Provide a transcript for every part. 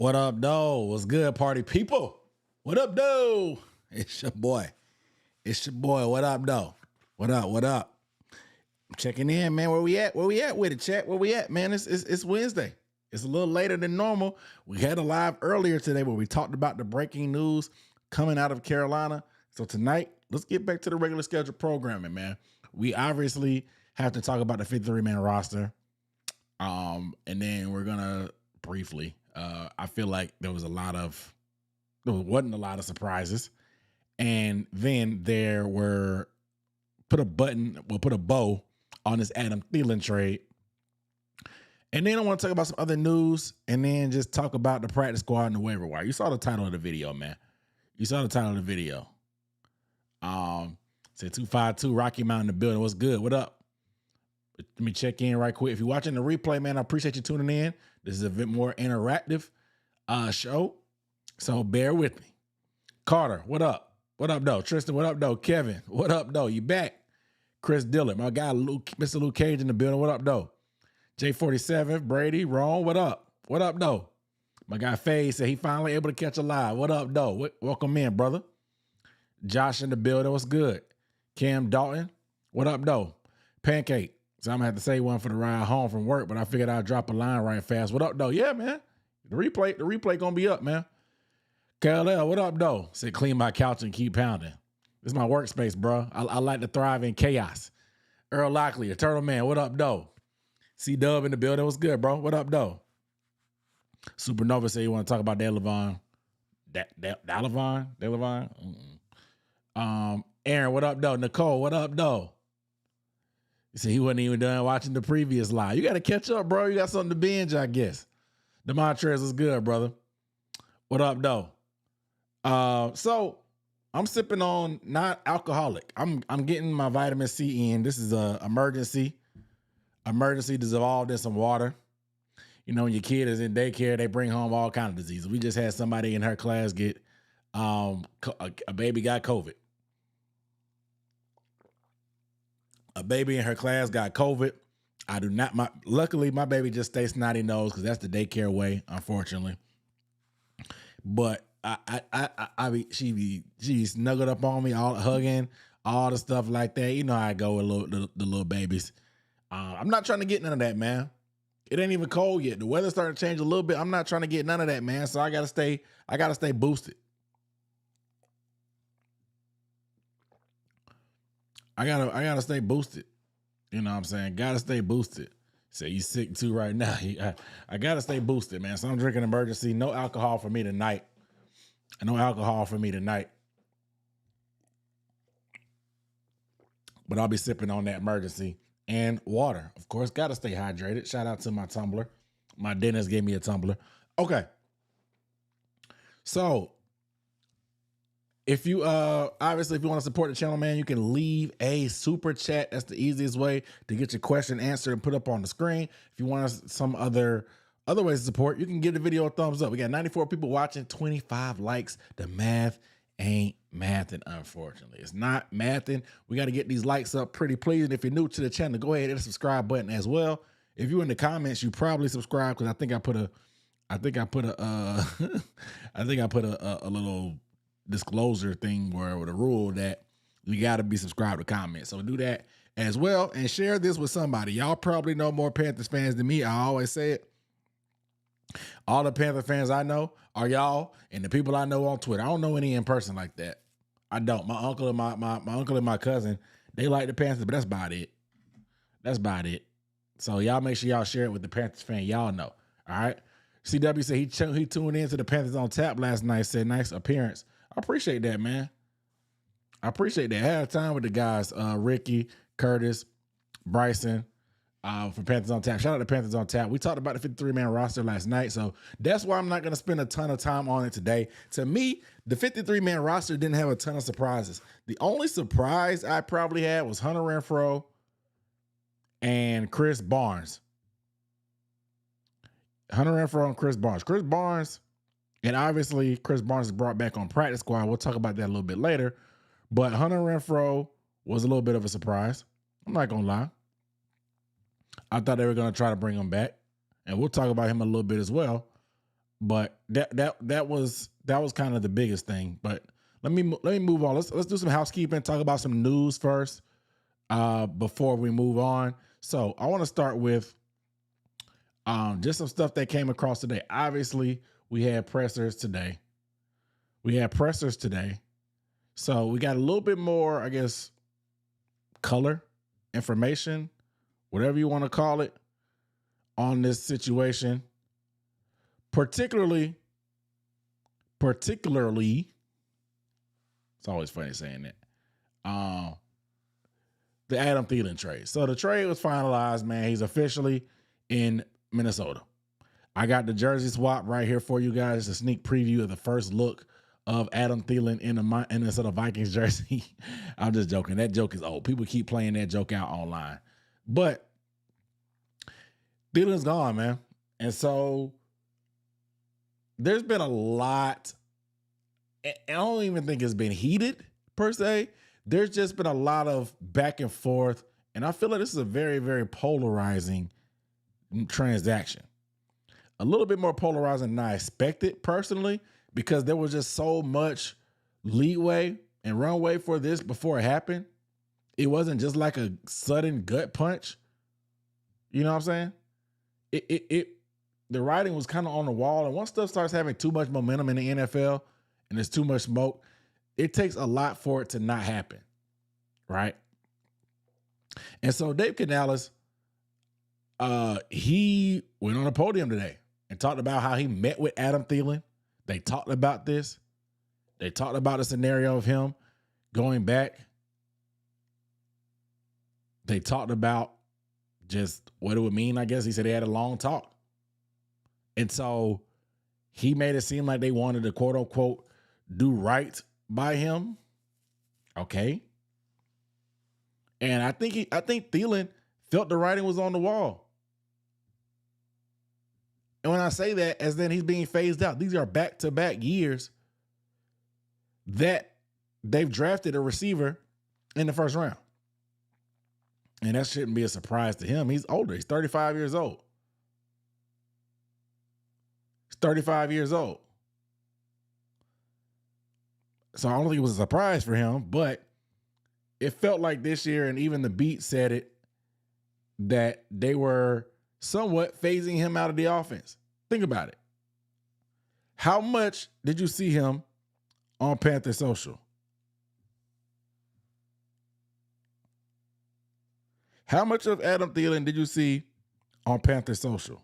What up, though? What's good, party people? What up, though? It's your boy. It's your boy. What up, though? What up? What up? I'm checking in, man. Where we at? Where we at with it, chat? Where we at, man? It's Wednesday. It's a little later than normal. We had a live earlier today where we talked about the breaking news coming out of Carolina. So tonight, let's get back to the regular schedule programming, man. We obviously have to talk about the 53-man roster. And then we're gonna briefly. I feel like there wasn't a lot of surprises, and then there were put a bow on this Adam Thielen trade, and then I want to talk about some other news, and then just talk about the practice squad and the waiver wire. You saw the title of the video, man. You saw the title of the video. Said 252 Rocky Mountain in the building. What's good? What up? Let me check in right quick. If you're watching the replay, man, I appreciate you tuning in. This is a bit more interactive show, so bear with me. Carter, what up? What up, though? Tristan, what up, though? Kevin, what up, though? You back? Chris Dillon, my guy, Mr. Luke Cage in the building. What up, though? J47, Brady, Ron, what up? What up, though? My guy Faye said he finally able to catch a live. What up, though? Welcome in, brother. Josh in the building. What's good? Cam Dalton, what up, though? Pancake. So I'm gonna have to say one for the ride home from work, but I figured I'd drop a line right fast. What up, though? Yeah, man. The replay gonna be up, man. KLL, what up, though? Said clean my couch and keep pounding. This is my workspace, bro. I like to thrive in chaos. Earl Lockley, Eternal Man, what up, though? C-Dub in the building. What's good, bro? What up, though? Supernova said you want to talk about Delavon. Delavon? Aaron, what up, though? Nicole, what up, though? He said he wasn't even done watching the previous live. You got to catch up, bro. You got something to binge, I guess. Demontrez is good, brother. What up, though? So I'm sipping on not alcoholic. I'm getting my vitamin C in. This is a emergency dissolved in some water. You know, when your kid is in daycare, they bring home all kinds of diseases. We just had somebody in her class get a baby got COVID. A baby in her class got COVID. Luckily my baby just stays snotty nose because that's the daycare way, unfortunately. But she snuggled up on me, all hugging, all the stuff like that. You know how I go with the little babies. I'm not trying to get none of that, man. It ain't even cold yet. The weather's starting to change a little bit. I'm not trying to get none of that, man. So I gotta stay boosted. I gotta stay boosted. You know what I'm saying? Gotta stay boosted. Say you sick too right now. I gotta stay boosted, man. So I'm drinking emergency. No alcohol for me tonight. But I'll be sipping on that emergency and water. Of course, gotta stay hydrated. Shout out to my tumbler. My dentist gave me a tumbler. Okay. So if you obviously if you want to support the channel, man, you can leave a super chat. That's the easiest way to get your question answered and put up on the screen. If you want some other ways to support, you can give the video a thumbs up. We got 94 people watching, 25 likes. The math ain't mathing, unfortunately. It's not mathing. We got to get these likes up pretty please. And if you're new to the channel, go ahead and hit the subscribe button as well. If you're in the comments, you probably subscribe because I think I put a little disclosure thing where with a rule that you got to be subscribed to comment. So do that as well and share this with somebody. Y'all probably know more Panthers fans than me. I always say it. All the Panther fans I know are y'all and the people I know on Twitter. I don't know any in person like that. I don't. My uncle and my uncle and my cousin, they like the Panthers, but that's about it. That's about it. So y'all make sure y'all share it with the Panthers fan y'all know. All right. CW said he tuned in to the Panthers on Tap last night. Said nice appearance. I appreciate that, man. I appreciate that. I had time with the guys, Ricky, Curtis, Bryson, for Panthers on Tap. Shout out to Panthers on Tap. We talked about the 53-man roster last night, so that's why I'm not going to spend a ton of time on it today. To me, the 53-man roster didn't have a ton of surprises. The only surprise I probably had was Hunter Renfrow and Chris Barnes. Hunter Renfrow and Chris Barnes. Chris Barnes, and obviously Chris Barnes is brought back on practice squad. We'll talk about that a little bit later. But Hunter Renfrow was a little bit of a surprise. I'm not going to lie. I thought they were going to try to bring him back. And we'll talk about him a little bit as well. But that was kind of the biggest thing. But let me move on. Let's do some housekeeping. Talk about some news first before we move on. So I want to start with just some stuff that came across today. Obviously, we had pressers today. So we got a little bit more, I guess, color, information, whatever you want to call it, on this situation. Particularly, it's always funny saying that. The Adam Thielen trade. So the trade was finalized, man. He's officially in Minnesota. I got the jersey swap right here for you guys. It's a sneak preview of the first look of Adam Thielen in the Minnesota Vikings jersey. I'm just joking. That joke is old. People keep playing that joke out online. But Thielen's gone, man. And so there's been a lot. I don't even think it's been heated per se. There's just been a lot of back and forth. And I feel like this is a very, very polarizing transaction. A little bit more polarizing than I expected personally, because there was just so much leeway and runway for this before it happened. It wasn't just like a sudden gut punch. You know what I'm saying? The writing was kind of on the wall. And once stuff starts having too much momentum in the NFL and there's too much smoke, it takes a lot for it to not happen. Right? And so Dave Canales, he went on a podium today and talked about how he met with Adam Thielen. They talked about this. They talked about the scenario of him going back. They talked about just what it would mean, I guess. He said they had a long talk. And so he made it seem like they wanted to, quote unquote, do right by him. Okay. And I think Thielen felt the writing was on the wall. And when I say that, as then he's being phased out. These are back-to-back years that they've drafted a receiver in the first round. And that shouldn't be a surprise to him. He's older. He's 35 years old. He's 35 years old. So I don't think it was a surprise for him, but it felt like this year, and even the beat said it, that they were somewhat phasing him out of the offense. Think about it. How much did you see him on Panther Social? How much of Adam Thielen did you see on Panther Social?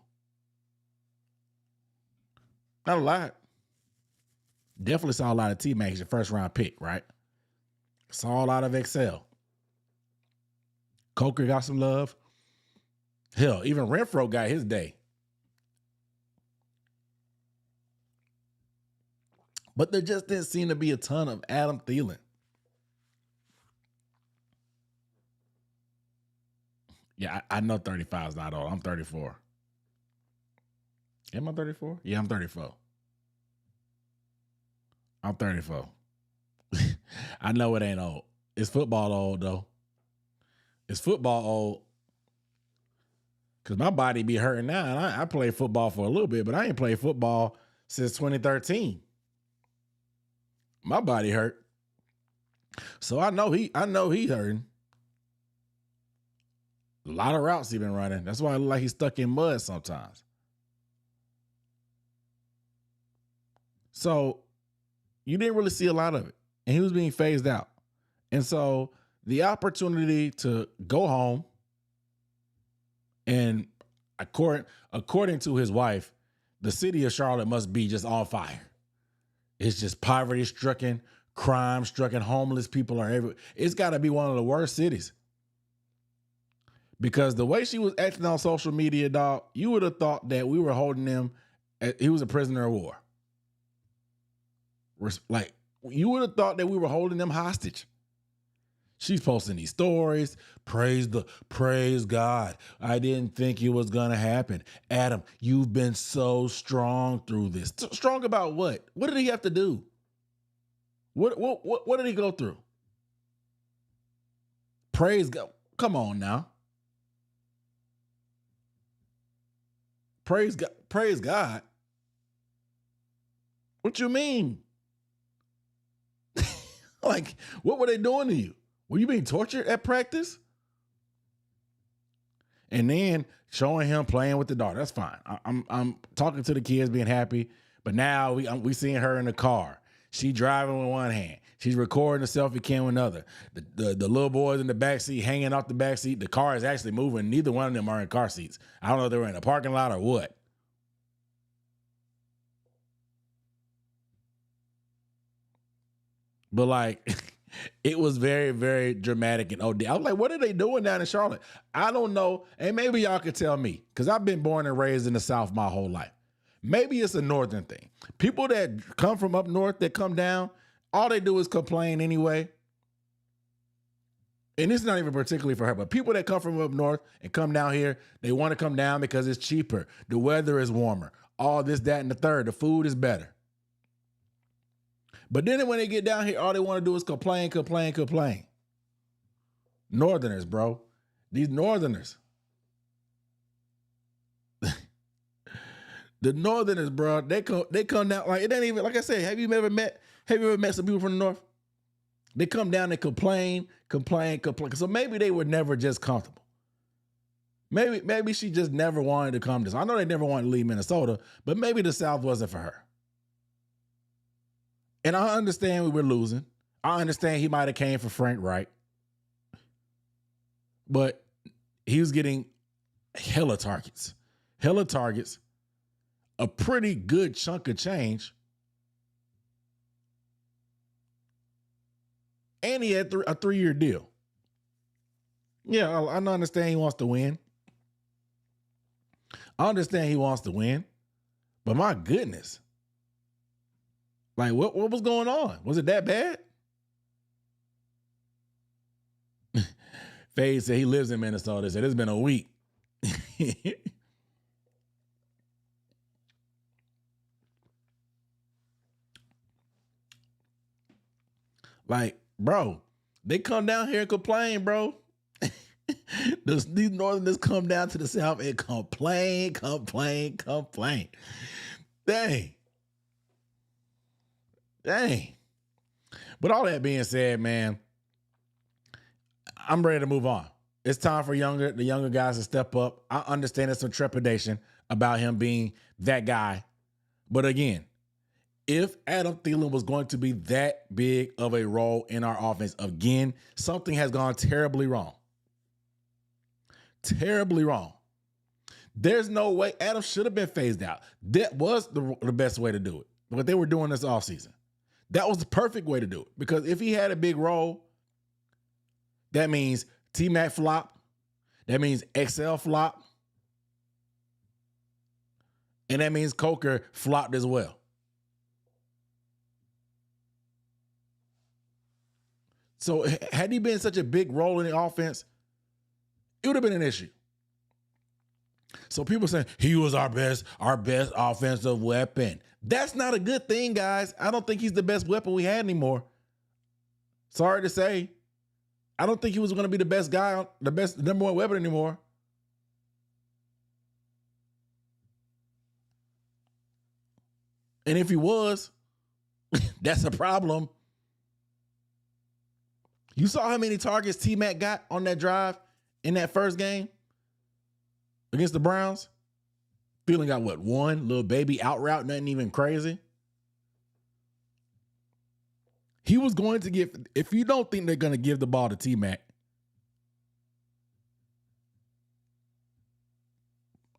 Not a lot. Definitely saw a lot of T-Max, your first round pick, right? Saw a lot of Excel. Coker got some love. Hell, even Renfrow got his day. But there just didn't seem to be a ton of Adam Thielen. Yeah, I know 35 is not old. I'm 34. Am I 34? Yeah, I'm 34. I'm 34. I know it ain't old. It's football old, though. It's football old. Because my body be hurting now. And I played football for a little bit, but I ain't played football since 2013. My body hurt. So I know he hurting. A lot of routes he been running. That's why I look like he's stuck in mud sometimes. So you didn't really see a lot of it. And he was being phased out. And so the opportunity to go home, and according to his wife, the city of Charlotte must be just on fire. It's just poverty-stricken, crime-stricken, homeless people are everywhere. It's got to be one of the worst cities. Because the way she was acting on social media, dog, you would have thought that we were holding him, he was a prisoner of war. Like, you would have thought that we were holding them hostage. She's posting these stories. Praise God. I didn't think it was going to happen. Adam, you've been so strong through this. Strong about what? What did he have to do? What did he go through? Praise God. Come on now. Praise God. What you mean? Like, what were they doing to you? Were you being tortured at practice? And then showing him playing with the dog. That's fine. I'm talking to the kids, being happy. But now we seeing her in the car. She driving with one hand. She's recording the selfie cam with another. The little boys in the backseat hanging off the backseat. The car is actually moving. Neither one of them are in car seats. I don't know if they were in a parking lot or what. But like, it was very, very dramatic and OD. I was like, what are they doing down in Charlotte? I don't know. And maybe y'all could tell me, because I've been born and raised in the South my whole life. Maybe it's a northern thing. People that come from up north that come down, all they do is complain anyway. And it's not even particularly for her, but people that come from up north and come down here, they want to come down because it's cheaper. The weather is warmer. All this, that, and the third. The food is better. But then when they get down here, all they want to do is complain, complain, complain. Northerners, bro. These Northerners. The Northerners, bro, they come down, like, it ain't even, like I said, have you ever met some people from the North? They come down and complain. So maybe they were never just comfortable. Maybe she just never wanted to come to. I know they never wanted to leave Minnesota, but maybe the South wasn't for her. And I understand we were losing. I understand he might have came for Frank Wright. But he was getting hella targets, a pretty good chunk of change. And he had a 3-year deal. Yeah, I understand he wants to win. I understand he wants to win. But my goodness. Like, what was going on? Was it that bad? Fade said he lives in Minnesota. He said it's been a week. Like, bro, they come down here and complain, bro. These Northerners come down to the South and complain. Dang. But all that being said, man, I'm ready to move on. It's time for the younger guys to step up. I understand there's some trepidation about him being that guy. But again, if Adam Thielen was going to be that big of a role in our offense, again, something has gone terribly wrong. Terribly wrong. There's no way. Adam should have been phased out. That was the best way to do it. But they were doing this offseason. That was the perfect way to do it. Because if he had a big role, that means T-Mac flop. That means XL flop. And that means Coker flopped as well. So had he been such a big role in the offense, it would have been an issue. So people saying he was our best offensive weapon. That's not a good thing, guys. I don't think he's the best weapon we had anymore. Sorry to say. I don't think he was going to be the best guy, the best number one weapon anymore. And if he was, that's a problem. You saw how many targets T-Mac got on that drive in that first game against the Browns? Thielen got what, one little baby out route, nothing even crazy. He was going to give, if you don't think they're going to give the ball to T-Mac,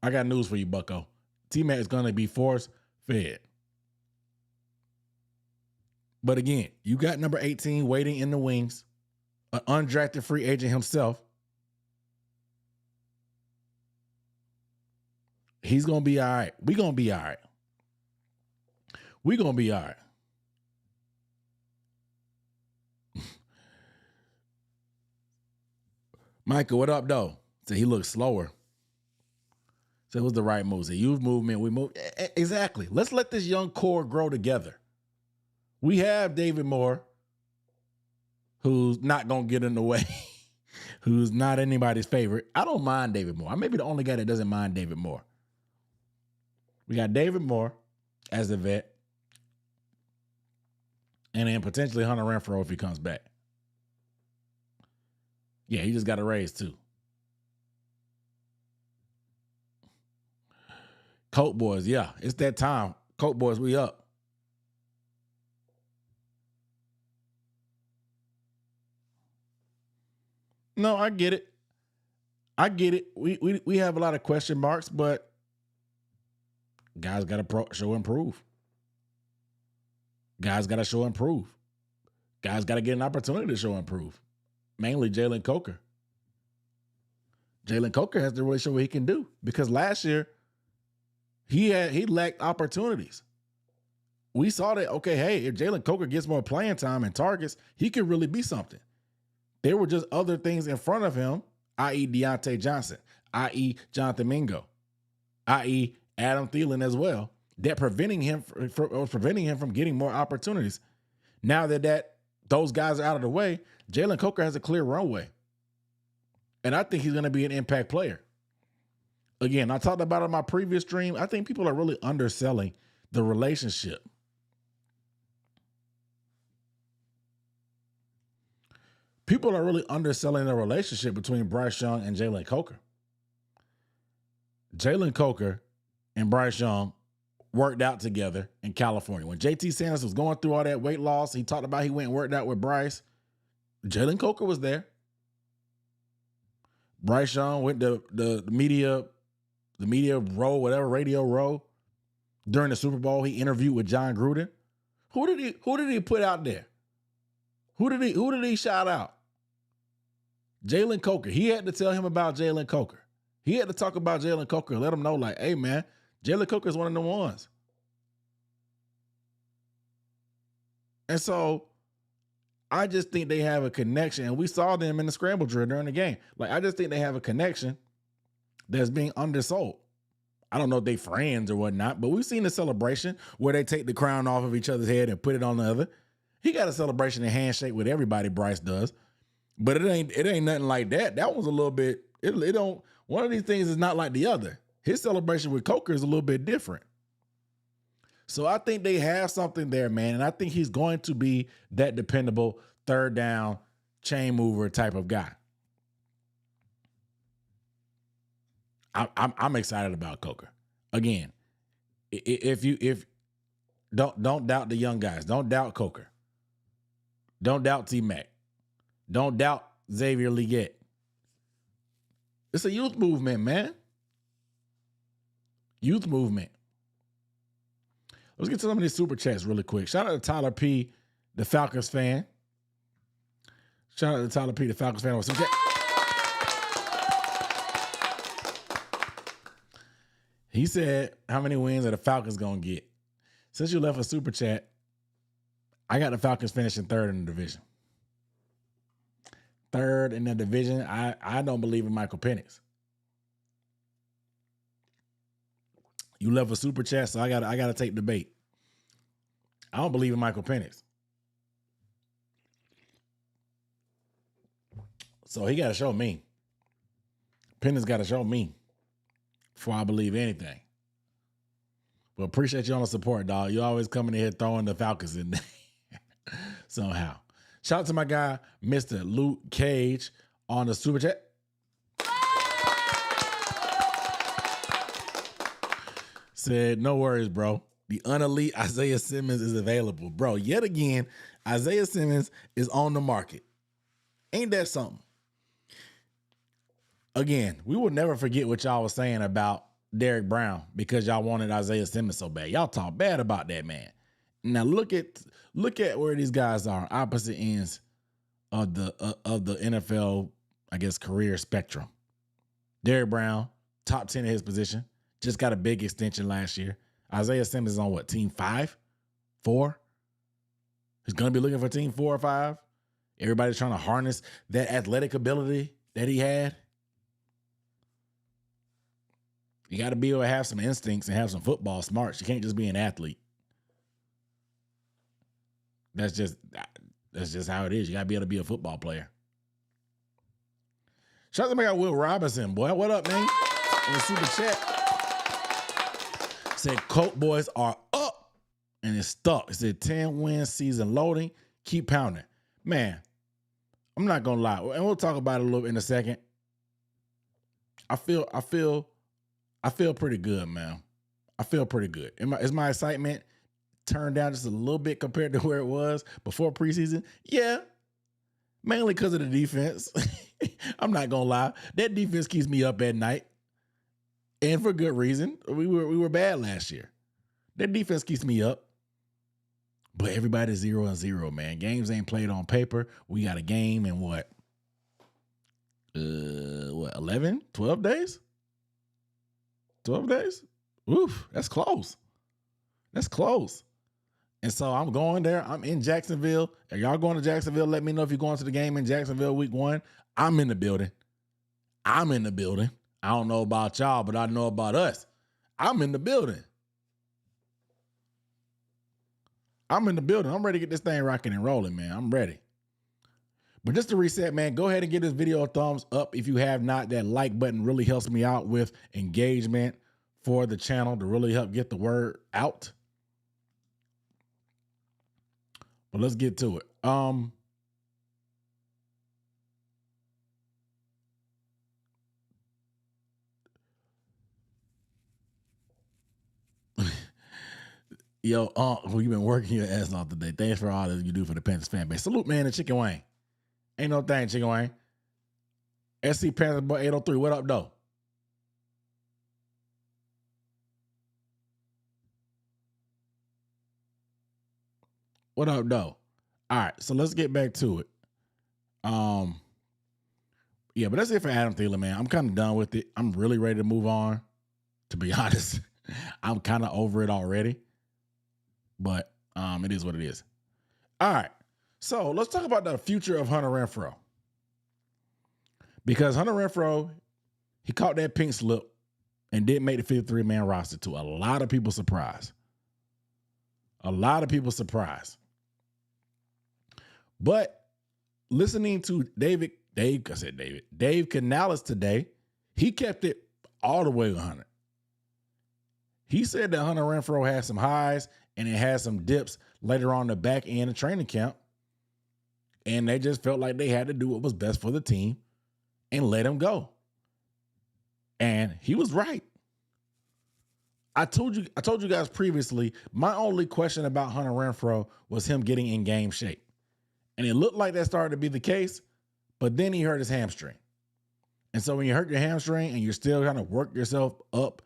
I got news for you, bucko. T-Mac is going to be force-fed. But again, you got number 18 waiting in the wings, an undrafted free agent himself. He's going to be all right. We're going to be all right. We're going to be all right. Michael, what up, though? So he looks slower. So it was the right move. So youth movement, we move. Exactly. Let's let this young core grow together. We have David Moore, who's not going to get in the way, who's not anybody's favorite. I don't mind David Moore. I may be the only guy that doesn't mind David Moore. We got David Moore as a vet. And then potentially Hunter Renfrow if he comes back. Yeah, he just got a raise too. Coke boys, yeah, it's that time. Coke boys, we up. No, I get it. I get it. We have a lot of question marks, but guys got to show improve. Guys got to show improve. Guys got to get an opportunity to show improve. Mainly Jalen Coker. Jalen Coker has to really show what he can do because last year he lacked opportunities. We saw that, okay, hey, if Jalen Coker gets more playing time and targets, he could really be something. There were just other things in front of him, i.e. Deontay Johnson, i.e. Jonathan Mingo, i.e. Adam Thielen as well, that preventing him from getting more opportunities. Now that those guys are out of the way, Jalen Coker has a clear runway. And I think he's going to be an impact player. Again, I talked about it in my previous stream. I think people are really underselling the relationship. People are really underselling the relationship between Bryce Young and Jalen Coker. Jalen Coker and Bryce Young worked out together in California. When JT Sanders was going through all that weight loss, he talked about he went and worked out with Bryce. Jalen Coker was there. Bryce Young went to the media row, whatever, radio row. During the Super Bowl, he interviewed with John Gruden. Who did he put out there? Who did he shout out? Jalen Coker. He had to tell him about Jalen Coker. He had to talk about Jalen Coker and let him know, like, hey, man, Jalen Coker is one of the ones. And so I just think they have a connection. And we saw them in the scramble drill during the game. Like, I just think they have a connection that's being undersold. I don't know if they friends or whatnot, but we've seen the celebration where they take the crown off of each other's head and put it on the other. He got a celebration and handshake with everybody, Bryce does. But it ain't nothing like that. That was a little bit, one of these things is not like the other. His celebration with Coker is a little bit different. So I think they have something there, man. And I think he's going to be that dependable third down chain mover type of guy. I'm excited about Coker. Again, if don't doubt the young guys. Don't doubt Coker. Don't doubt T-Mac. Don't doubt Xavier Legette. It's a youth movement, man. Youth movement. Let's get to some of these super chats really quick. Shout out to Tyler P., the Falcons fan. Shout out to Tyler P., the Falcons fan. Super chat. He said, how many wins are the Falcons going to get? Since you left a super chat, I got the Falcons finishing third in the division. Third in the division. I don't believe in Michael Penix. You left a super chat, so I gotta take the bait. I don't believe in Michael Penix. So he gotta show me. Penix gotta show me before I believe anything. But appreciate you on the support, dog. You always coming in here throwing the Falcons in there somehow. Shout out to my guy, Mr. Luke Cage, on the super chat. Said, no worries, bro. The unelite Isaiah Simmons is available. Bro, yet again, Isaiah Simmons is on the market. Ain't that something? Again, we will never forget what y'all was saying about Derrick Brown because y'all wanted Isaiah Simmons so bad. Y'all talk bad about that man. Now look at where these guys are, opposite ends of the NFL, I guess, career spectrum. Derrick Brown, top 10 in his position, just got a big extension last year. Isaiah Simmons is on what, team 5? 4? He's going to be looking for team 4 or 5. Everybody's trying to harness that athletic ability that he had. You got to be able to have some instincts and have some football smarts. You can't just be an athlete. That's just how it is. You got to be able to be a football player. Shout out to my guy Will Robinson, boy. What up, man? In the super chat. Said Coke boys are up. and it's stuck. It said 10-win season loading. Keep pounding. Man, I'm not gonna lie, and we'll talk about it a little bit in a second. I feel pretty good, man. I feel pretty good. Is my excitement turned down just a little bit compared to where it was before preseason? Yeah, mainly because of the defense. I'm not gonna lie. That defense keeps me up at night, and for good reason. We were bad last year. That defense keeps me up. But everybody's 0-0, man. Games ain't played on paper. We got a game in what? 11, 12 days? 12 days? Oof, that's close. That's close. And so I'm going there. I'm in Jacksonville. Are y'all going to Jacksonville? Let me know if you're going to the game in Jacksonville week 1. I'm in the building. I don't know about y'all, but I know about us. I'm in the building. I'm ready to get this thing rocking and rolling, man. I'm ready. But just to reset, man, go ahead and give this video a thumbs up if you have not. That like button really helps me out with engagement for the channel to really help get the word out. But let's get to it. Yo, well, you've been working your ass off today. Thanks for all that you do for the Panthers fan base. Salute, man, to Chicken Wayne. Ain't no thing, Chicken Wayne. SC Panthers Boy 803. What up, though? What up, though? All right, so let's get back to it. Yeah, but that's it for Adam Thielen, man. I'm kind of done with it. I'm really ready to move on. To be honest, I'm kind of over it already. But it is what it is. All right, so let's talk about the future of Hunter Renfrow. Because Hunter Renfrow, he caught that pink slip and didn't make the 53-man roster, to a lot of people's surprise. But listening to Dave Canales today, he kept it all the way with Hunter. He said that Hunter Renfrow had some highs and it had some dips later on the back end of training camp. And they just felt like they had to do what was best for the team and let him go. And he was right. I told you guys previously, my only question about Hunter Renfrow was him getting in game shape. And it looked like that started to be the case, but then he hurt his hamstring. And so when you hurt your hamstring and you're still trying to work yourself up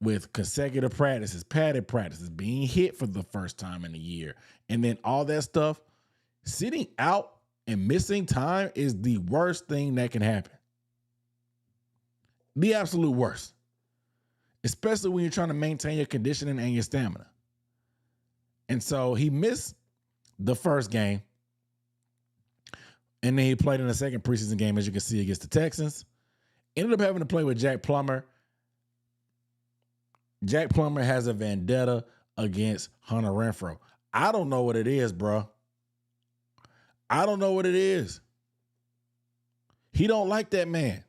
with consecutive practices, padded practices, being hit for the first time in a year, and then all that stuff, sitting out and missing time is the worst thing that can happen. The absolute worst. Especially when you're trying to maintain your conditioning and your stamina. And so he missed the first game. And then he played in the second preseason game, as you can see, against the Texans. Ended up having to play with Jack Plummer. Jack Plummer has a vendetta against Hunter Renfrow. I don't know what it is, bro. I don't know what it is. He don't like that man.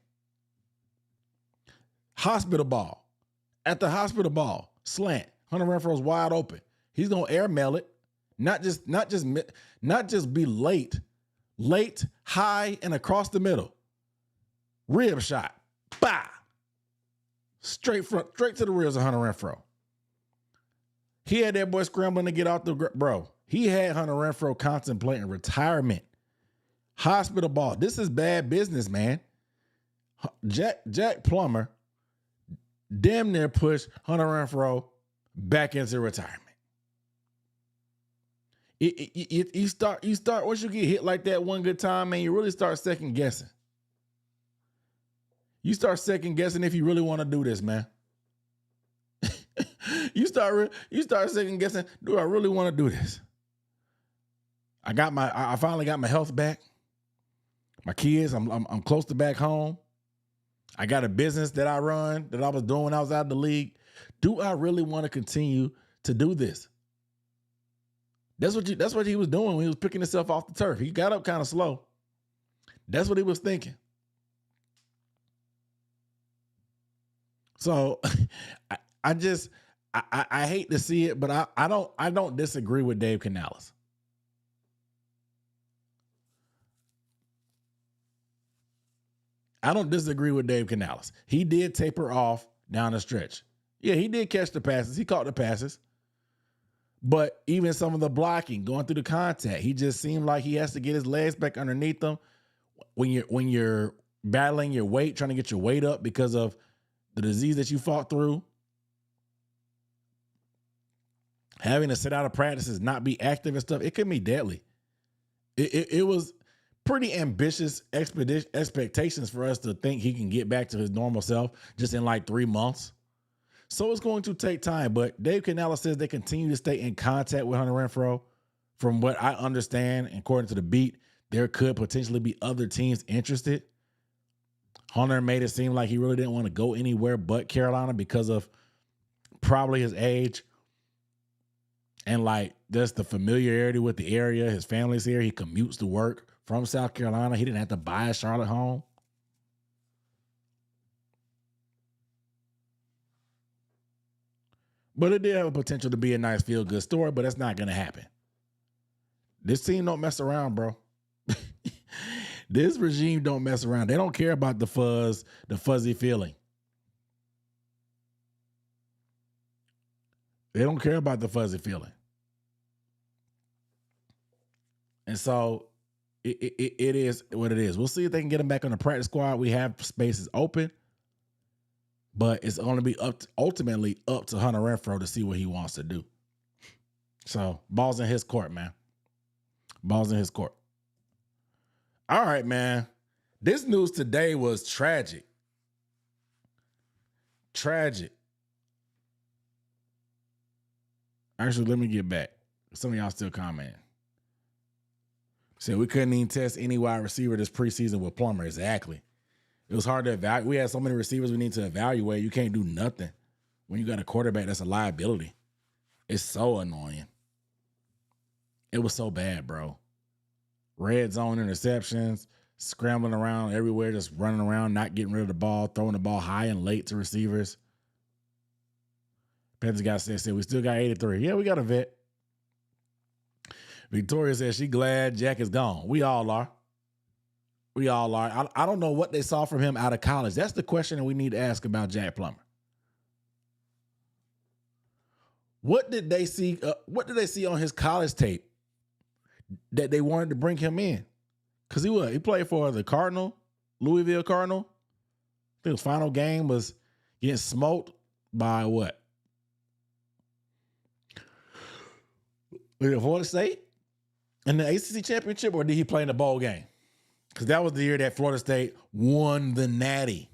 Hospital ball. At the hospital ball, slant. Hunter Renfrow's wide open. He's gonna airmail it. Not just be late, high, and across the middle. Rib shot. Bah! Straight to the ribs of Hunter Renfrow. He had that boy scrambling to get out bro. He had Hunter Renfrow contemplating retirement. Hospital ball. This is bad business, man. Jack Plummer damn near pushed Hunter Renfrow back into retirement. You start once you get hit like that one good time, man, you really start second guessing. You start second guessing if you really want to do this, man. you start second guessing, do I really want to do this? I finally got my health back. My kids, I'm close to back home. I got a business that I run that I was doing when I was out of the league. Do I really want to continue to do this? That's what he was doing when he was picking himself off the turf. He got up kind of slow. That's what he was thinking. So I I hate to see it, but I don't disagree with Dave Canales. I don't disagree with Dave Canales. He did taper off down the stretch. Yeah, he did catch the passes. He caught the passes. But even some of the blocking, going through the contact, he just seemed like he has to get his legs back underneath him. When you're battling your weight, trying to get your weight up because of the disease that you fought through, having to sit out of practices, not be active and stuff, it can be deadly. It was pretty ambitious expectations for us to think he can get back to his normal self just in like 3 months. So it's going to take time, but Dave Canales says they continue to stay in contact with Hunter Renfrow. From what I understand, according to the beat, there could potentially be other teams interested. Hunter made it seem like he really didn't want to go anywhere but Carolina because of probably his age and like just the familiarity with the area. His family's here. He commutes to work from South Carolina. He didn't have to buy a Charlotte home. But it did have a potential to be a nice feel-good story, but that's not going to happen. This team don't mess around, bro. This regime don't mess around. They don't care about the fuzzy feeling. They don't care about the fuzzy feeling. And so it is what it is. We'll see if they can get him back on the practice squad. We have spaces open. But it's going to be ultimately up to Hunter Renfrow to see what he wants to do. So, ball's in his court, man. Ball's in his court. All right, man. This news today was tragic. Tragic. Actually, let me get back. Some of y'all still commenting. Said we couldn't even test any wide receiver this preseason with Plummer. Exactly. It was hard to evaluate. We had so many receivers we need to evaluate. You can't do nothing when you got a quarterback that's a liability. It's so annoying. It was so bad, bro. Red zone interceptions, scrambling around everywhere, just running around, not getting rid of the ball, throwing the ball high and late to receivers. Panthers guy said, we still got 83. Yeah, we got a vet. Victoria says she glad Jack is gone. We all are. We all are. I don't know what they saw from him out of college. That's the question that we need to ask about Jack Plummer. What did they see? What did they see on his college tape that they wanted to bring him in? Because he played for the Louisville Cardinal. I think his final game was getting smoked by what? Florida State in the ACC championship, or did he play in the bowl game? Because that was the year that Florida State won the Natty,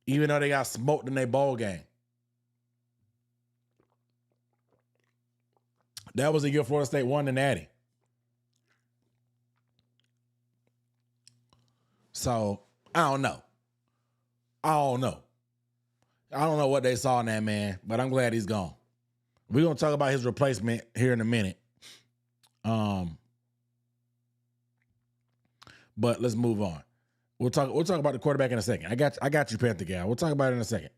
even though they got smoked in their bowl game. That was the year Florida State won the Natty. So, I don't know. I don't know what they saw in that man, but I'm glad he's gone. We're going to talk about his replacement here in a minute. But let's move on. We'll talk about the quarterback in a second. I got you, Panther guy. We'll talk about it in a second.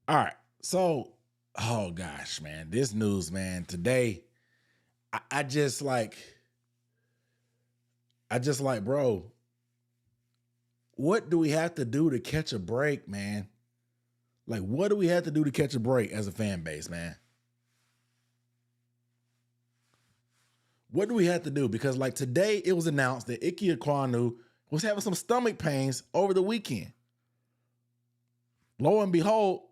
All right. So, oh gosh, man, this news, man, today, I just like, bro, what do we have to do to catch a break, man? Like, what do we have to do to catch a break as a fan base, man? What do we have to do? Because like today it was announced that Ickey was having some stomach pains over the weekend. Lo and behold,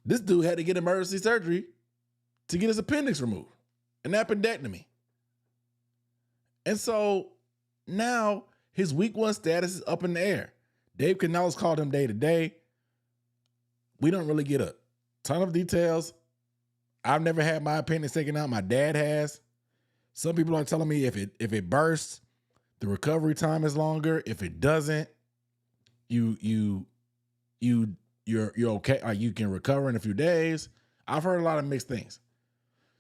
this dude had to get emergency surgery to get his appendix removed, an appendectomy. And so now his week 1 status is up in the air. Dave Canales called him day to day. We don't really get a ton of details. I've never had my appendix taken out. My dad has. Some people are telling me if it bursts, the recovery time is longer. If it doesn't, you're okay. You can recover in a few days. I've heard a lot of mixed things.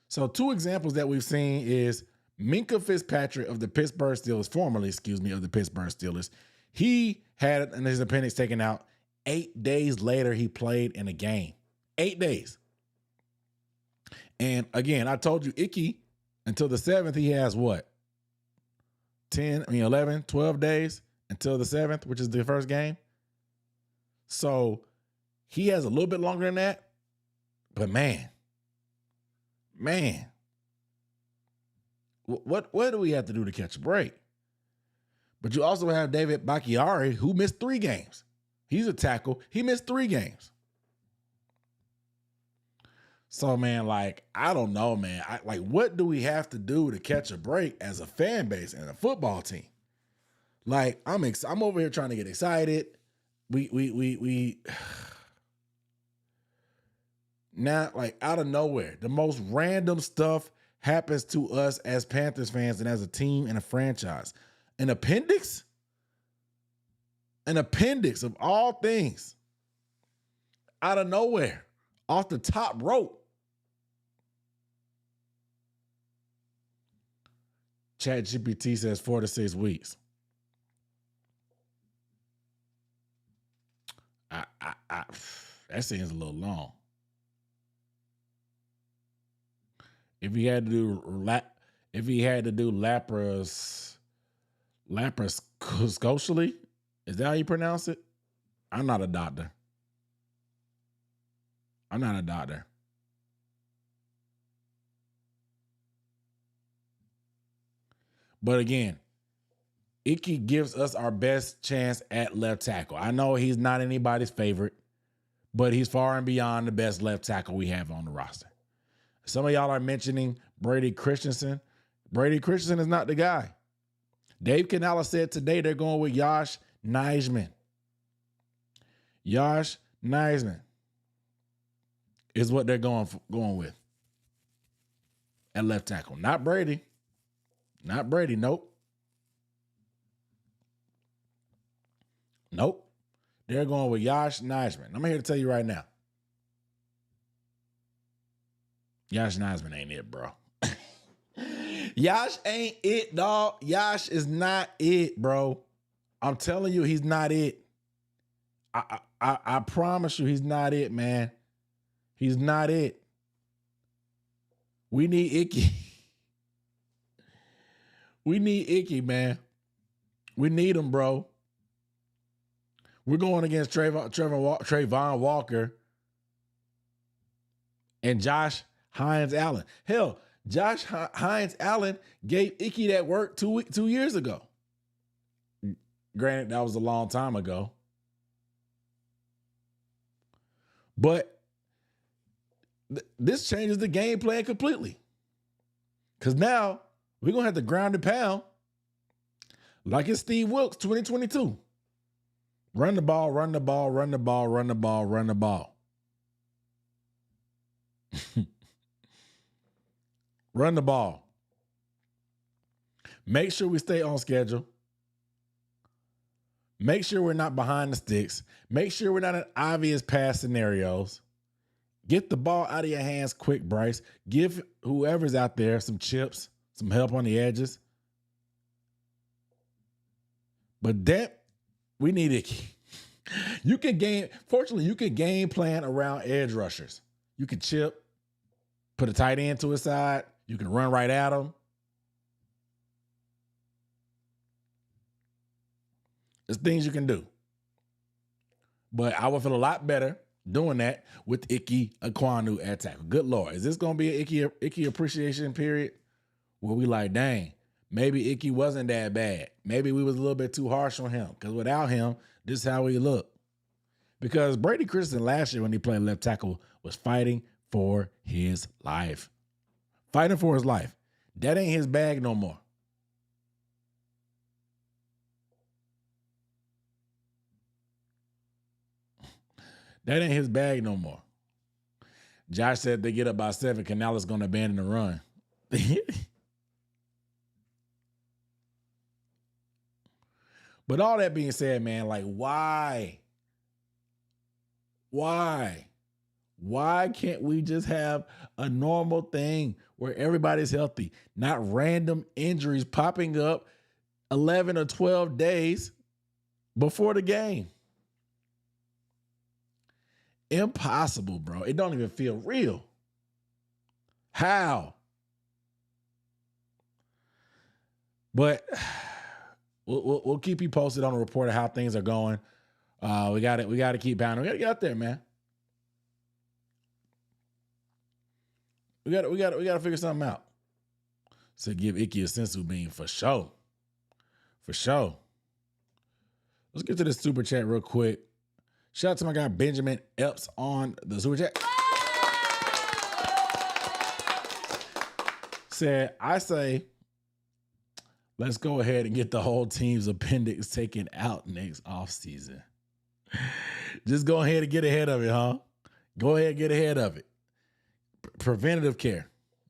So 2 examples that we've seen is Minkah Fitzpatrick of the Pittsburgh Steelers, formerly, of the Pittsburgh Steelers. He had his appendix taken out 8 days later, he played in a game. 8 days. And again, I told you, Ickey, until the 7th, he has what? 11, 12 days until the 7th, which is the first game. So he has a little bit longer than that. But man, what do we have to do to catch a break? But you also have David Bakhtiari, who missed 3 games. He's a tackle. He missed 3 games. So, man, like, I don't know, man. What do we have to do to catch a break as a fan base and a football team? Like, I'm over here trying to get excited. We now, like, out of nowhere, the most random stuff happens to us as Panthers fans and as a team and a franchise. An appendix? An appendix of all things. Out of nowhere. Off the top rope. ChatGPT says 4 to 6 weeks. That seems a little long. If he had to do laparoscopically, is that how you pronounce it? I'm not a doctor. But again, Ickey gives us our best chance at left tackle. I know he's not anybody's favorite, but he's far and beyond the best left tackle we have on the roster. Some of y'all are mentioning Brady Christensen. Brady Christensen is not the guy. Dave Canales said today they're going with Josh Nijman. Josh Nijman is what they're going with at left tackle. Not Brady. Nope. They're going with Josh Nijman. I'm here to tell you right now. Josh Nijman ain't it, bro. Josh ain't it, dog. Josh is not it, bro. I'm telling you, he's not it. I promise you, he's not it, man. He's not it. We need Ickey. We need Ickey, man. We need him, bro. We're going against Trayvon Walker and Josh Hines Allen. Hell, Josh Hines Allen gave Ickey that work 2 years ago. Granted, that was a long time ago. But this changes the game plan completely. Because now we're going to have to ground and pound like it's Steve Wilkes 2022. Run the ball, run the ball, run the ball, run the ball, run the ball. Run the ball. Make sure we stay on schedule. Make sure we're not behind the sticks. Make sure we're not in obvious pass scenarios. Get the ball out of your hands quick, Bryce. Give whoever's out there some chips, some help on the edges. But that, we need Ickey. Fortunately, you can game plan around edge rushers. You can chip, put a tight end to his side. You can run right at him. There's things you can do. But I would feel a lot better doing that with Ickey Ekwonu at tackle. Good Lord. Is this going to be an Ickey appreciation period where we like, dang, maybe Ickey wasn't that bad. Maybe we was a little bit too harsh on him because without him, this is how he looked. Because Brady Christensen last year when he played left tackle was fighting for his life. Fighting for his life. That ain't his bag no more. That ain't his bag no more. Josh said they get up by 7. Canales going to abandon the run. But all that being said, man, like, why? Why can't we just have a normal thing where everybody's healthy, not random injuries popping up 11 or 12 days before the game? Impossible, bro. It don't even feel real. How? But we'll keep you posted on the report of how things are going. We got it. We got to keep pounding. We got to get out there, man. We got to figure something out. So give Ickey a sensu bean for sure. For sure. Let's get to this super chat real quick. Shout out to my guy Benjamin Epps on the super chat. Said, I say, let's go ahead and get the whole team's appendix taken out next offseason. Just go ahead and get ahead of it, huh? Go ahead and get ahead of it. Preventative care.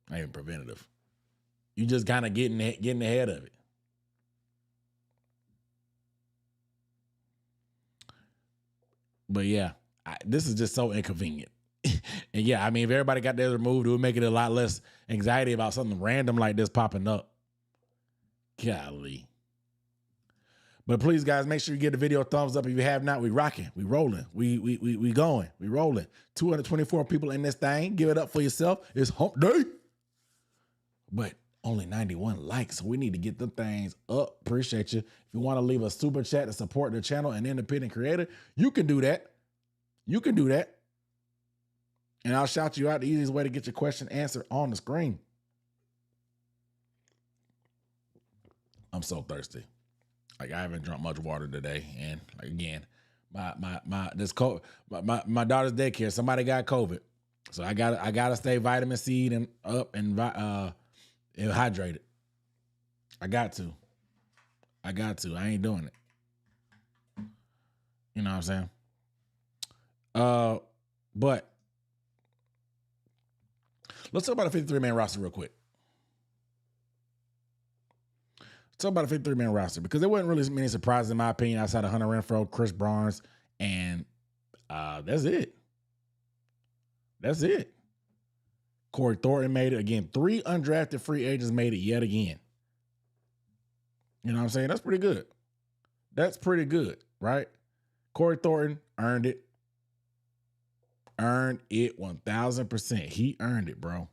Not even preventative. You just kind of getting ahead of it. But yeah, this is just so inconvenient. And yeah, I mean, if everybody got theirs removed, it would make it a lot less anxiety about something random like this popping up. Golly. But please, guys, make sure you give the video a thumbs up. If you have not, we rocking, we rolling, we going, we rolling. 224 people in this thing. Give it up for yourself. It's hump day. But only 91 likes, so we need to get them things up. Appreciate you. If you want to leave a super chat to support the channel and independent creator, you can do that. You can do that. And I'll shout you out the easiest way to get your question answered on the screen. I'm so thirsty. Like, I haven't drunk much water today. And like, again, my daughter's daycare, somebody got COVID. So I gotta stay vitamin C and up and hydrated. I got to. I ain't doing it. You know what I'm saying? But let's talk about a 53-man roster real quick. Let's talk about a 53-man roster because there wasn't really many surprises in my opinion outside of Hunter Renfrow, Chris Barnes, and that's it. That's it. Corey Thornton made it again. 3 undrafted free agents made it yet again. You know what I'm saying? That's pretty good. That's pretty good, right? Corey Thornton earned it. Earned it 1,000%. He earned it, bro.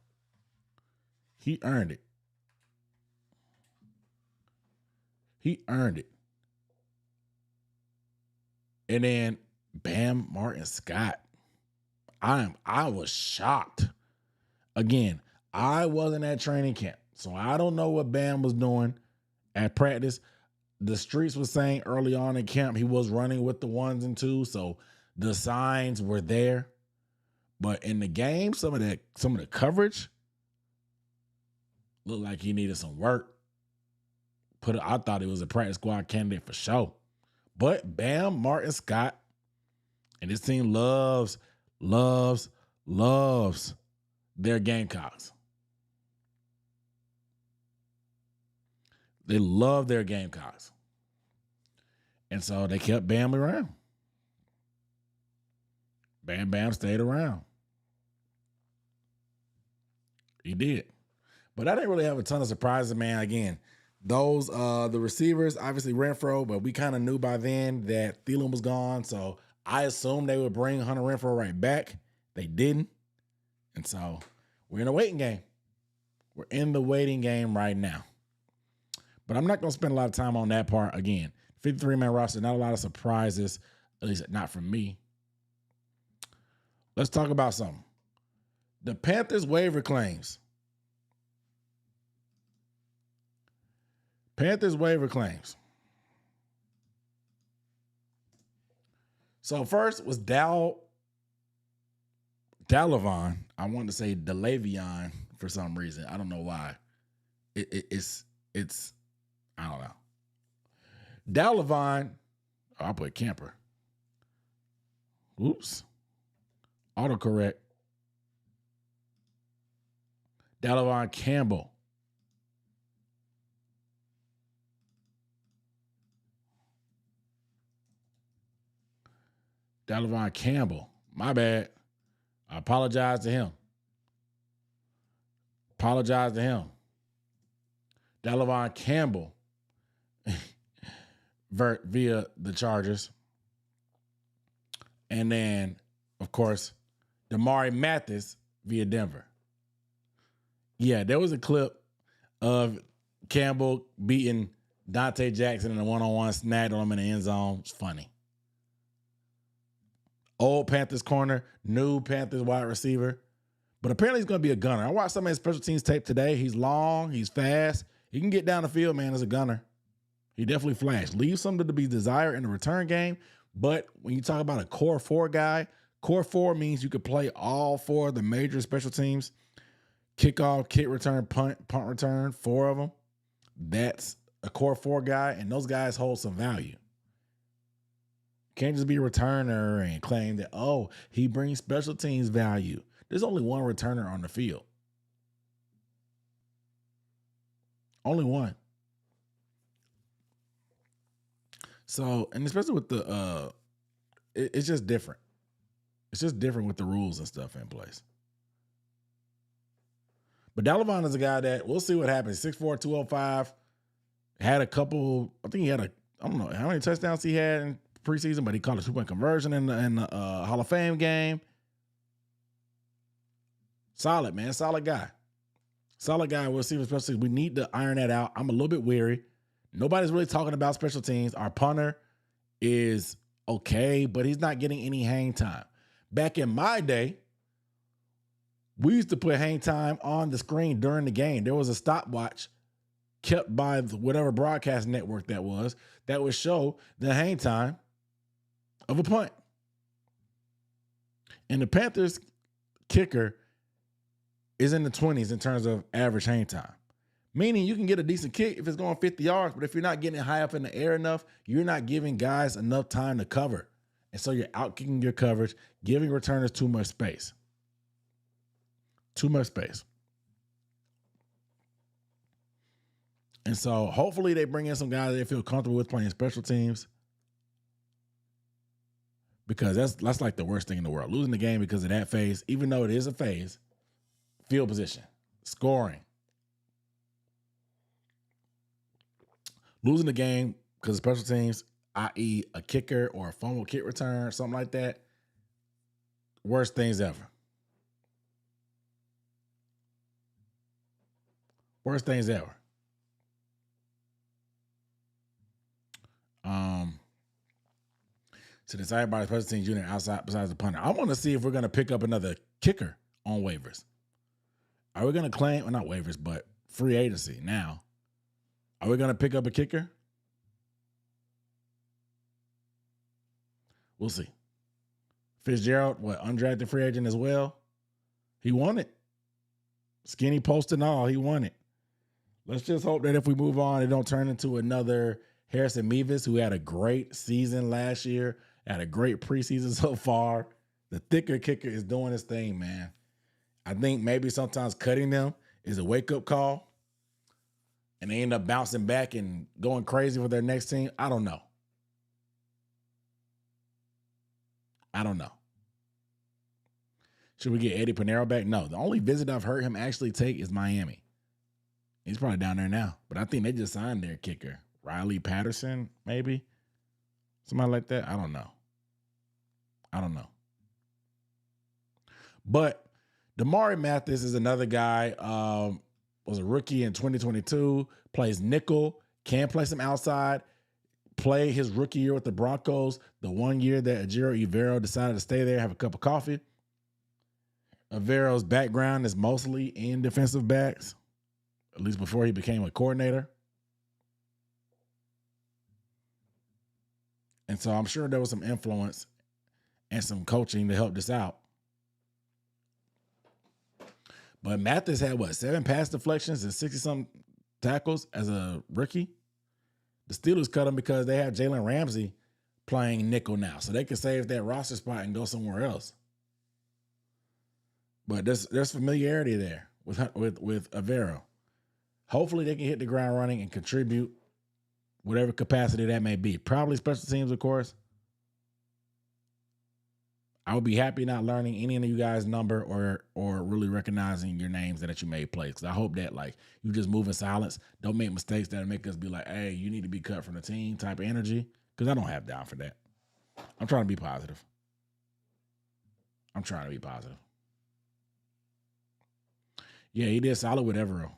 He earned it. He earned it. And then Bam Martin Scott. I was shocked. Again, I wasn't at training camp, so I don't know what Bam was doing at practice. The streets was saying early on in camp he was running with the 1s and 2s, so the signs were there. But in the game, some of the coverage looked like he needed some work. I thought it was a practice squad candidate for sure. But Bam Martin Scott and his team loves their Gamecocks. They love their Gamecocks. And so they kept Bam around. Bam stayed around. He did. But I didn't really have a ton of surprises, man. Again, those the receivers, obviously Renfrow, but we kind of knew by then that Thielen was gone. So I assumed they would bring Hunter Renfrow right back. They didn't. And so we're in a waiting game. We're in the waiting game right now. But I'm not going to spend a lot of time on that part. Again, 53-man roster, not a lot of surprises, at least not from me. Let's talk about something. The Panthers waiver claims. Panthers waiver claims. So first was Dalavon. I wanted to say Delavion for some reason. I don't know why. It's I don't know. Dalavon. Oh, I put Camper. Oops. Autocorrect. Dalavon Campbell. Dalavon Campbell. My bad. I apologize to him. Dalavon Campbell via the Chargers. And then, of course, Damari Mathis via Denver. Yeah, there was a clip of Campbell beating Dante Jackson in a one-on-one, snagged on him in the end zone. It's funny. Old Panthers corner, new Panthers wide receiver. But apparently he's going to be a gunner. I watched some of his special teams tape today. He's long, he's fast. He can get down the field, man, as a gunner. He definitely flashed. Leaves something to be desired in the return game. But when you talk about a core four guy, core four means you could play all four of the major special teams. Kickoff, kick return, punt return, four of them. That's a core four guy, and those guys hold some value. Can't just be a returner and claim that, oh, he brings special teams value. There's only one returner on the field. Only one. So, and especially with the, it's just different. It's just different with the rules and stuff in place. But Delavon is a guy that we'll see what happens. 6'4", 205. Had a couple, I think he had I don't know how many touchdowns he had in preseason, but he caught a 2-point conversion in the Hall of Fame game. Solid, man. Solid guy. Solid guy. We'll see, especially we need to iron that out. I'm a little bit weary. Nobody's really talking about special teams. Our punter is okay, but he's not getting any hang time. Back in my day, we used to put hang time on the screen during the game. There was a stopwatch kept by whatever broadcast network that would show the hang time of a punt. And the Panthers kicker is in the 20s in terms of average hang time. Meaning you can get a decent kick if it's going 50 yards, but if you're not getting it high up in the air enough, you're not giving guys enough time to cover. And so you're out-kicking your coverage, giving returners too much space. Too much space. And so hopefully they bring in some guys they feel comfortable with playing special teams. Because that's like the worst thing in the world. Losing the game because of that phase, even though it is a phase, field position, scoring. Losing the game because of special teams, i.e. a kicker or a fumble kick return, something like that, worst things ever. Worst things ever. To decide by the special teams unit outside besides the punter. I want to see if we're going to pick up another kicker on waivers. Are we going to claim, well, not waivers, but free agency now? Are we going to pick up a kicker? We'll see. Fitzgerald, undrafted free agent as well? He won it. Skinny post and all, he won it. Let's just hope that if we move on, it don't turn into another Harrison Mevis, who had a great season last year, had a great preseason so far. The thicker kicker is doing his thing, man. I think maybe sometimes cutting them is a wake-up call, and they end up bouncing back and going crazy for their next team. I don't know. Should we get Eddie Pinero back? No. The only visit I've heard him actually take is Miami. He's probably down there now. But I think they just signed their kicker. Riley Patterson, maybe? Somebody like that? I don't know. But Damari Mathis is another guy. Was a rookie in 2022. Plays nickel. Can play some outside. Play his rookie year with the Broncos. The 1 year that Ajiro Evero decided to stay there, have a cup of coffee. Avero's background is mostly in defensive backs, at least before he became a coordinator. And so I'm sure there was some influence and some coaching to help this out. But Mathis had, 7 pass deflections and 60-something tackles as a rookie? The Steelers cut him because they have Jalen Ramsey playing nickel now, so they can save that roster spot and go somewhere else. But there's familiarity there with Avero. Hopefully they can hit the ground running and contribute whatever capacity that may be. Probably special teams, of course. I would be happy not learning any of you guys' number or really recognizing your names that you made plays. Because I hope that you just move in silence. Don't make mistakes that make us be like, hey, you need to be cut from the team type of energy. Because I don't have down for that. I'm trying to be positive. I'm trying to be positive. Yeah, he did solid with Evero.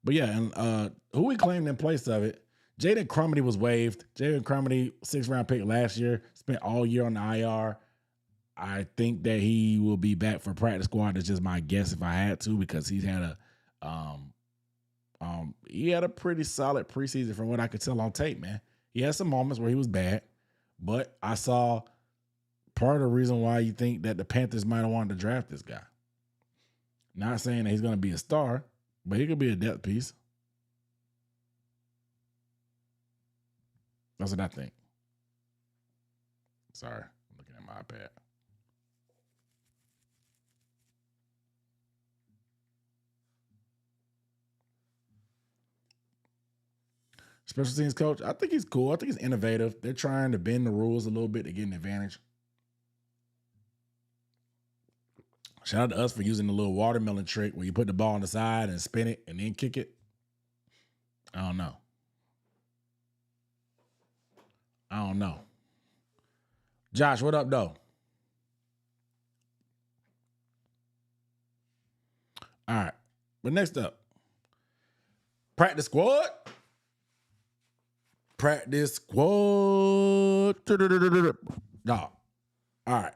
But yeah, and who we claimed in place of it, Jaden Crumedy was waived. Jaden Crumedy, 6th-round pick last year, spent all year on the IR. I think that he will be back for practice squad. That's just my guess if I had to, because he had a pretty solid preseason from what I could tell on tape, man. He had some moments where he was bad, but I saw part of the reason why you think that the Panthers might have wanted to draft this guy. Not saying that he's going to be a star, but he could be a depth piece. That's what I think. Sorry, I'm looking at my iPad. Special teams coach, I think he's cool. I think he's innovative. They're trying to bend the rules a little bit to get an advantage. Shout out to us for using the little watermelon trick where you put the ball on the side and spin it and then kick it. I don't know. Josh, what up, though? All right. But next up, practice squad. No. All right.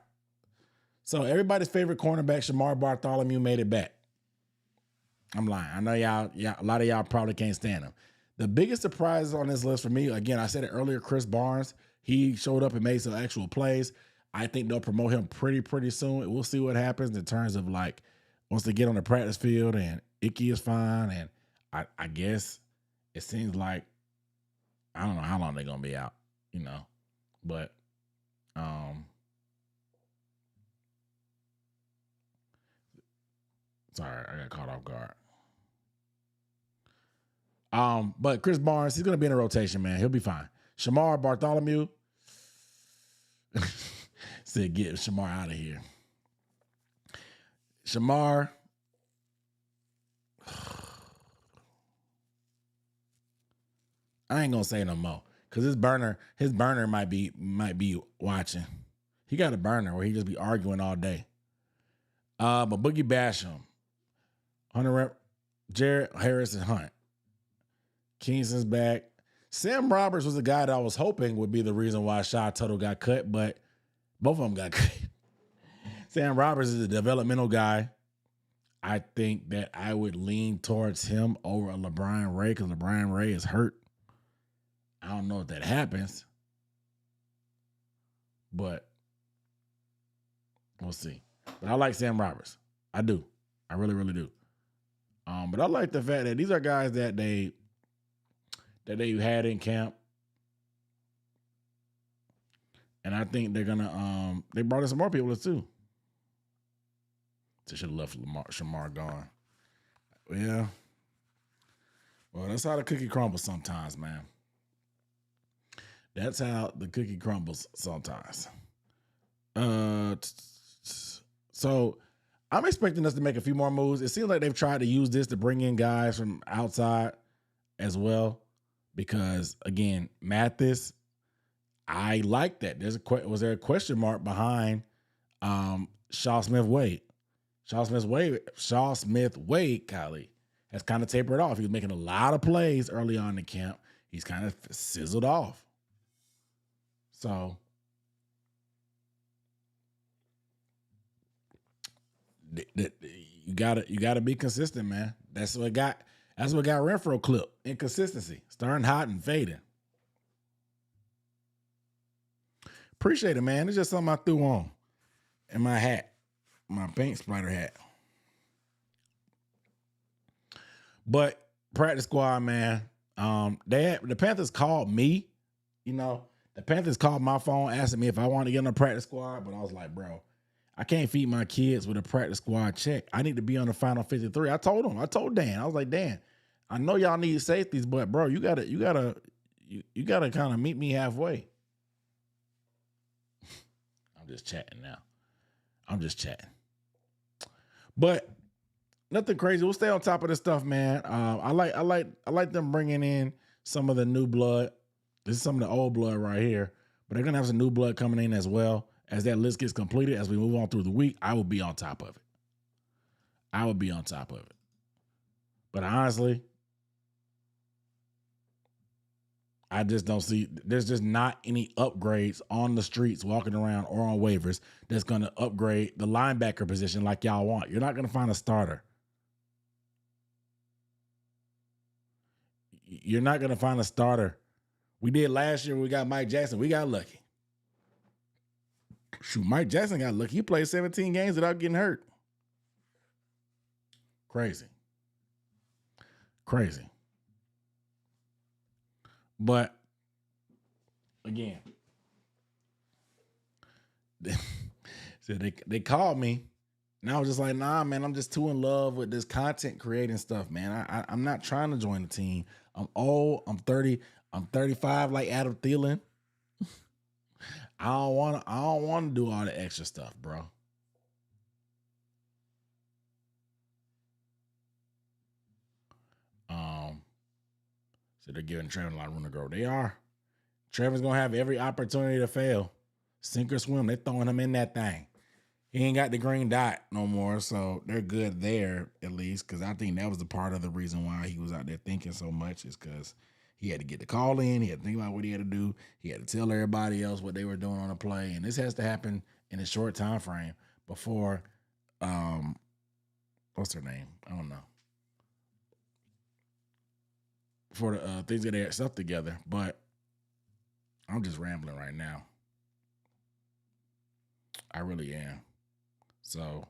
So everybody's favorite cornerback, Shamar Bartholomew, made it back. I'm lying. I know y'all, a lot of y'all probably can't stand him. The biggest surprise on this list for me, again, I said it earlier, Chris Barnes. He showed up and made some actual plays. I think they'll promote him pretty soon. We'll see what happens in terms of, like, once they get on the practice field and Ickey is fine. And I guess it seems like, I don't know how long they're going to be out, but sorry, I got caught off guard. But Chris Barnes, he's going to be in a rotation, man. He'll be fine. Shamar Bartholomew said, get Shamar out of here. Shamar, I ain't gonna say no more because his burner might be watching. He got a burner where he just be arguing all day. But Boogie Basham, Hunter, Jared Harris, and Hunt. Kingston's back. Sam Roberts was the guy that I was hoping would be the reason why Shy Tuttle got cut, but both of them got cut. Sam Roberts is a developmental guy. I think that I would lean towards him over a LeBron Ray because LeBron Ray is hurt. I don't know if that happens, but we'll see. But I like Sam Roberts. I do. I really do. But I like the fact that these are guys that they had in camp. And I think they're gonna they brought in some more people too. They should have left Shamar gone. Yeah. Well, that's how the cookie crumbles sometimes, man. That's how the cookie crumbles sometimes. So I'm expecting us to make a few more moves. It seems like they've tried to use this to bring in guys from outside as well. Because again, Mathis, I like that. Was there a question mark behind Shaw Smith-Wade? Shaw Smith-Wade, Kylie, has kind of tapered off. He was making a lot of plays early on in the camp. He's kind of sizzled off. So you gotta be consistent, man. That's what got Renfrow clipped. Inconsistency. Starting hot and fading. Appreciate it, man. It's just something I threw on in my hat. My paint spider hat. But practice squad, man. The Panthers called me. The Panthers called my phone asking me if I wanted to get on the practice squad, but I was like, bro, I can't feed my kids with a practice squad check. I need to be on the final 53. I told Dan. I was like, Dan, I know y'all need safeties, but bro, you gotta kind of meet me halfway. I'm just chatting now. But nothing crazy. We'll stay on top of this stuff, man. I like them bringing in some of the new blood. This is some of the old blood right here, but they're going to have some new blood coming in as well. As that list gets completed, as we move on through the week, I will be on top of it. I will be on top of it. But honestly, I just don't see, there's just not any upgrades on the streets walking around or on waivers that's going to upgrade the linebacker position like y'all want. You're not going to find a starter. You're not going to find a starter. We did last year when we got Mike Jackson. We got lucky. Shoot, Mike Jackson got lucky. He played 17 games without getting hurt. Crazy. Crazy. But again, so they called me, and I was just like, nah, man, I'm just too in love with this content creating stuff, man. I'm not trying to join the team. I'm old. I'm 30. I'm 35 like Adam Thielen. I don't want to do all the extra stuff, bro. So they're giving Trevor a lot of room to grow. They are. Trevor's gonna have every opportunity to fail. Sink or swim. They're throwing him in that thing. He ain't got the green dot no more, so they're good there at least. Because I think that was the part of the reason why he was out there thinking so much is because he had to get the call in. He had to think about what he had to do. He had to tell everybody else what they were doing on the play, and this has to happen in a short time frame before. What's her name? I don't know. For the things get their stuff together, but I'm just rambling right now. I really am. So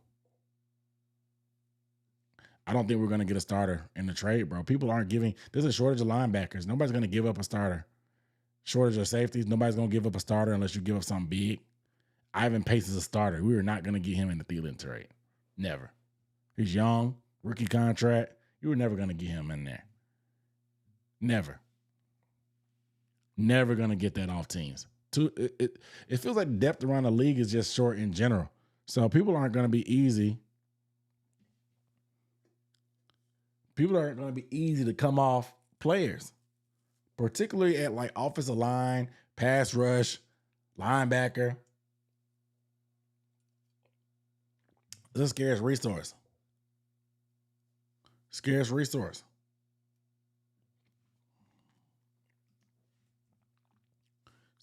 I don't think we're going to get a starter in the trade, bro. People aren't giving. There's a shortage of linebackers. Nobody's going to give up a starter. Shortage of safeties. Nobody's going to give up a starter unless you give up something big. Ivan Pace is a starter. We were not going to get him in the Thielen trade. Never. He's young, rookie contract. You were never going to get him in there. Never. Never going to get that off teams. It feels like depth around the league is just short in general. So people aren't going to be easy. People aren't going to be easy to come off players, particularly at like offensive line, pass rush, linebacker. It's a scarce resource. Scarce resource.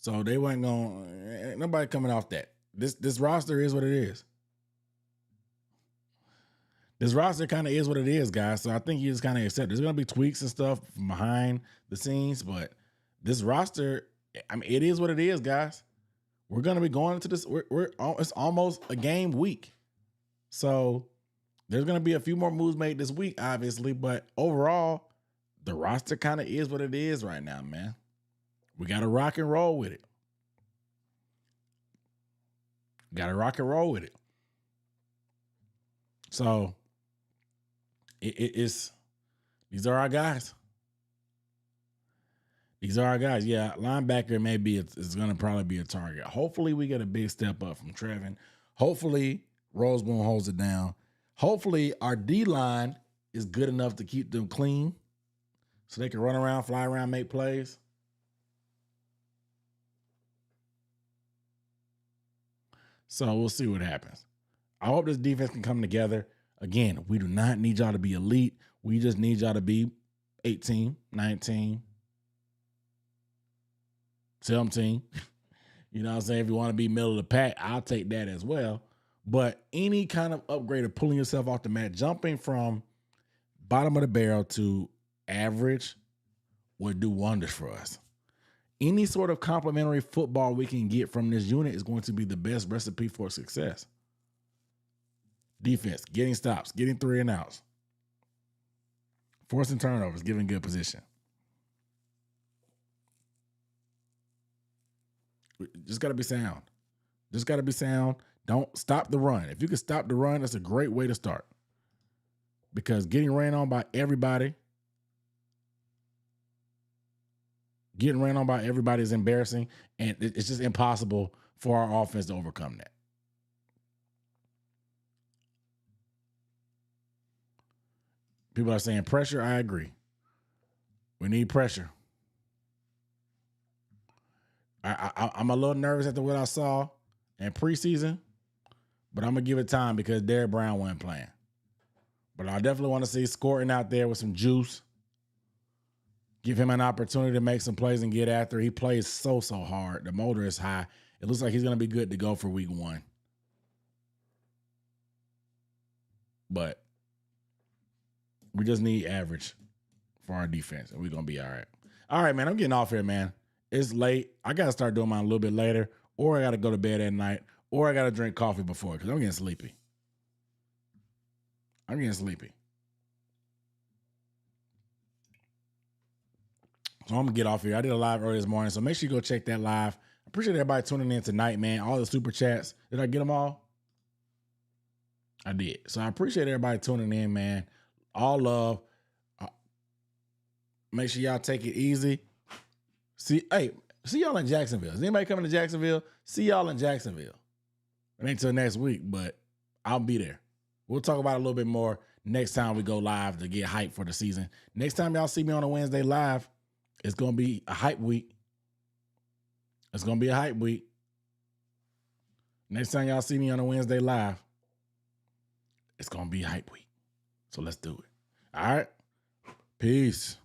So they wasn't going. Nobody coming off that. This roster is what it is. This roster kind of is what it is, guys. So I think you just kind of accept. There's going to be tweaks and stuff from behind the scenes, but this roster, I mean, it is what it is, guys. We're going to be going into this. It's almost a game week, so there's going to be a few more moves made this week, obviously. But overall, the roster kind of is what it is right now, man. We got to rock and roll with it. So it's these are our guys. Yeah, linebacker maybe it's going to probably be a target. Hopefully we get a big step up from Trevin. Hopefully Roseboom holds it down. Hopefully our D-line is good enough to keep them clean so they can run around, fly around, make plays. So we'll see what happens. I hope this defense can come together. Again, we do not need y'all to be elite. We just need y'all to be 18, 19, 17. You know what I'm saying? If you want to be middle of the pack, I'll take that as well. But any kind of upgrade of pulling yourself off the mat, jumping from bottom of the barrel to average would do wonders for us. Any sort of complimentary football we can get from this unit is going to be the best recipe for success. Defense, getting stops, getting 3 and outs, forcing turnovers, giving good position. Just got to be sound. Don't stop the run. If you can stop the run, that's a great way to start. Because getting ran on by everybody is embarrassing, and it's just impossible for our offense to overcome that. People are saying pressure. I agree. We need pressure. I'm a little nervous after what I saw in preseason, but I'm gonna give it time because Derrick Brown wasn't playing. But I definitely want to see Scorton out there with some juice. Give him an opportunity to make some plays and get after. He plays so hard. The motor is high. It looks like he's gonna be good to go for week 1. But we just need average for our defense, and we're gonna be all right. All right, man. I'm getting off here, man. It's late. I gotta start doing mine a little bit later, or I gotta go to bed at night, or I gotta drink coffee before because I'm getting sleepy. So I'm gonna get off here. I did a live early this morning, so make sure you go check that live. I appreciate everybody tuning in tonight, man. All the super chats. Did I get them all? I did. So I appreciate everybody tuning in, man. All love. Make sure y'all take it easy. See y'all in Jacksonville. Is anybody coming to Jacksonville? See y'all in Jacksonville. It ain't till next week, but I'll be there. We'll talk about it a little bit more next time we go live to get hyped for the season. Next time y'all see me on a Wednesday live, it's going to be a hype week. It's going to be a hype week. Next time y'all see me on a Wednesday live, it's going to be hype week. So let's do it. All right. Peace.